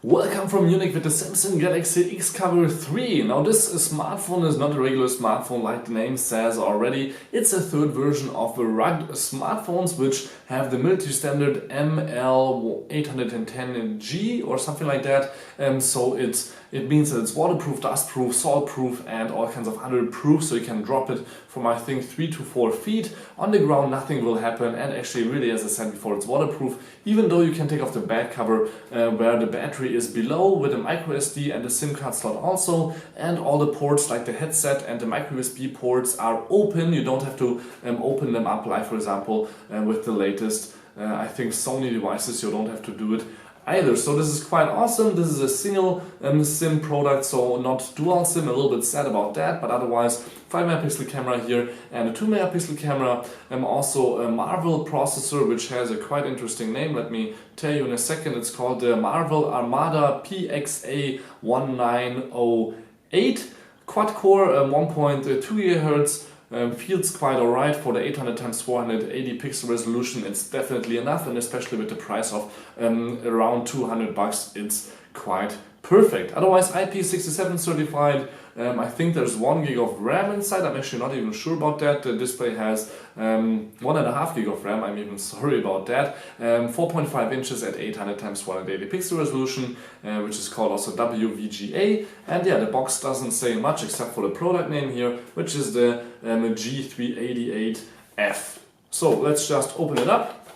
Welcome from Munich with the Samsung Galaxy Xcover 3. Now this smartphone is not a regular smartphone like the name says already. It's a third version of the rugged smartphones which have the military standard ML810G or something like that. So it means that it's waterproof, dustproof, saltproof and all kinds of other proof, so you can drop it from I think 3 to 4 feet. On the ground nothing will happen, and actually really, as I said before, it's waterproof, even though you can take off the back cover where the battery is below with a micro SD and the SIM card slot also, and all the ports like the headset and the micro USB ports are open. You don't have to open them up like for example with the latest I think Sony devices. You don't have to do it either. So this is quite awesome. This is a single SIM product, so not dual SIM. A little bit sad about that, but otherwise 5 megapixel camera here and a 2 megapixel camera. Also a Marvel processor which has a quite interesting name. Let me tell you in a second. It's called the Marvel Armada PXA1908 quad core 1.2 GHz. Feels quite alright for the 800x480 pixel resolution. It's definitely enough, and especially with the price of around 200 bucks, it's quite perfect. Otherwise IP67 certified. I think there's 1 gig of RAM inside. I'm actually not even sure about that. The display has 1.5 gig of RAM. I'm even sorry about that. 4.5 inches at 800x180 pixel resolution, which is called also WVGA. And yeah, the box doesn't say much except for the product name here, which is the G388F. So let's just open it up,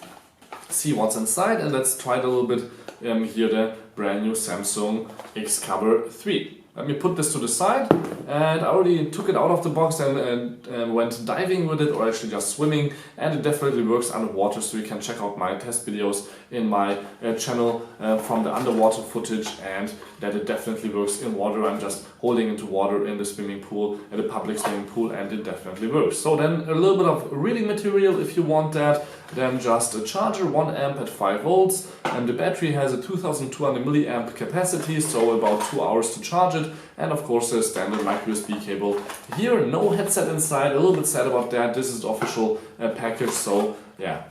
see what's inside, and let's try it a little bit. Here the brand new Samsung Xcover 3. Let me put this to the side, and I already took it out of the box and went diving with it, or actually just swimming, and it definitely works underwater, so you can check out my test videos in my channel from the underwater footage, and that it definitely works in water. I'm just holding into water in the swimming pool, at a public swimming pool, and it definitely works. So then a little bit of reading material if you want that, then just a charger, 1 amp at 5 volts, and the battery has a 2200 milliamp capacity, so about 2 hours to charge it, and of course a standard micro USB cable. Here no headset inside, a little bit sad about that. This is the official package, so yeah,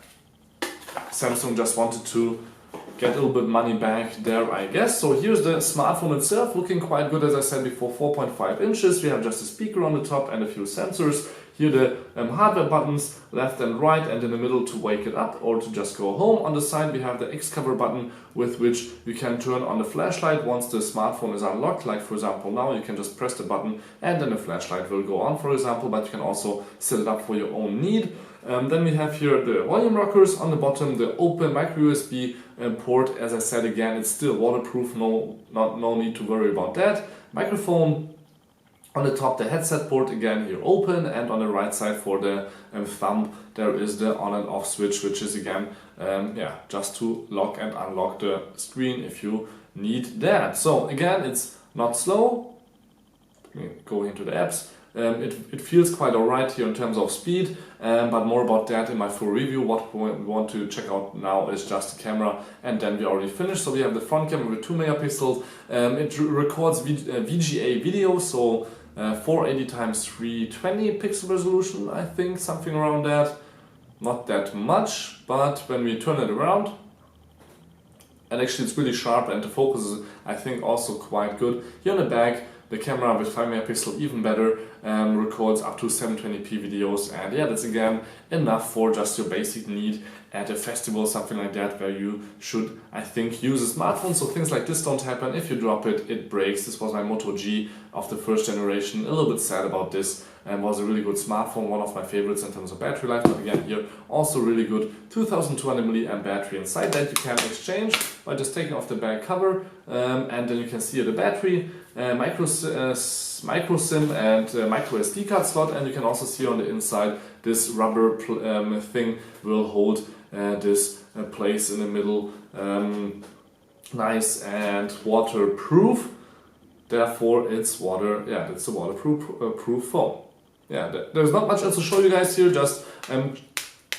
Samsung just wanted to get a little bit money back there, I guess. So here's the smartphone itself, looking quite good, as I said before, 4.5 inches. We have just a speaker on the top and a few sensors. Here the hardware buttons, left and right, and in the middle to wake it up or to just go home. On the side we have the Xcover button with which you can turn on the flashlight once the smartphone is unlocked. Like for example now, you can just press the button and then the flashlight will go on, for example, but you can also set it up for your own need. Then we have here the volume rockers on the bottom, the open micro USB port. As I said again, it's still waterproof, no need to worry about that. Microphone. On the top the headset port, again here open, and on the right side for the thumb there is the on and off switch, which is again just to lock and unlock the screen if you need that. So again, it's not slow. Let me go into the apps. It feels quite alright here in terms of speed, but more about that in my full review. What we want to check out now is just the camera, and then we already finished. So we have the front camera with 2 megapixels. It records VGA video, so 480x320 pixel resolution, I think, something around that. Not that much, but when we turn it around, and actually it's really sharp, and the focus is, I think, also quite good. Here on the back, the camera with 5 megapixel, even better, records up to 720p videos, and yeah, that's again enough for just your basic need at a festival, something like that, where you should, I think, use a smartphone, so things like this don't happen. If you drop it, it breaks. This was my Moto G of the first generation. A little bit sad about this, and was a really good smartphone, one of my favorites in terms of battery life, but again here also really good. 2200 milliamp battery inside that you can exchange by just taking off the back cover, and then you can see the battery, micro SIM and micro SD card slot, and you can also see on the inside this rubber thing will hold this place in the middle, nice and waterproof. Therefore it's it's a waterproof phone. Yeah, there's not much else to show you guys here. Just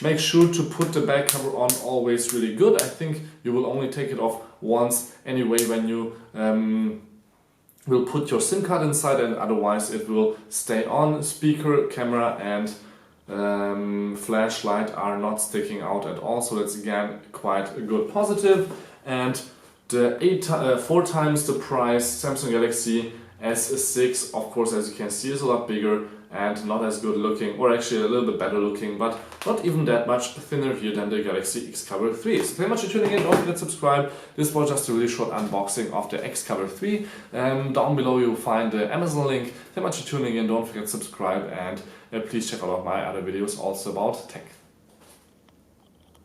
make sure to put the back cover on always really good. I think you will only take it off once anyway when you will put your SIM card inside, and otherwise it will stay on. Speaker, camera and flashlight are not sticking out at all, so that's again quite a good positive. And the 4 times the price Samsung Galaxy S6, of course, as you can see, is a lot bigger and not as good looking, or actually a little bit better looking, but not even that much thinner here than the Galaxy Xcover 3. So thank you very much for tuning in, don't forget to subscribe. This was just a really short unboxing of the Xcover 3. Down below you'll find the Amazon link. Thank you very much for tuning in, don't forget to subscribe, and please check out my other videos also about tech.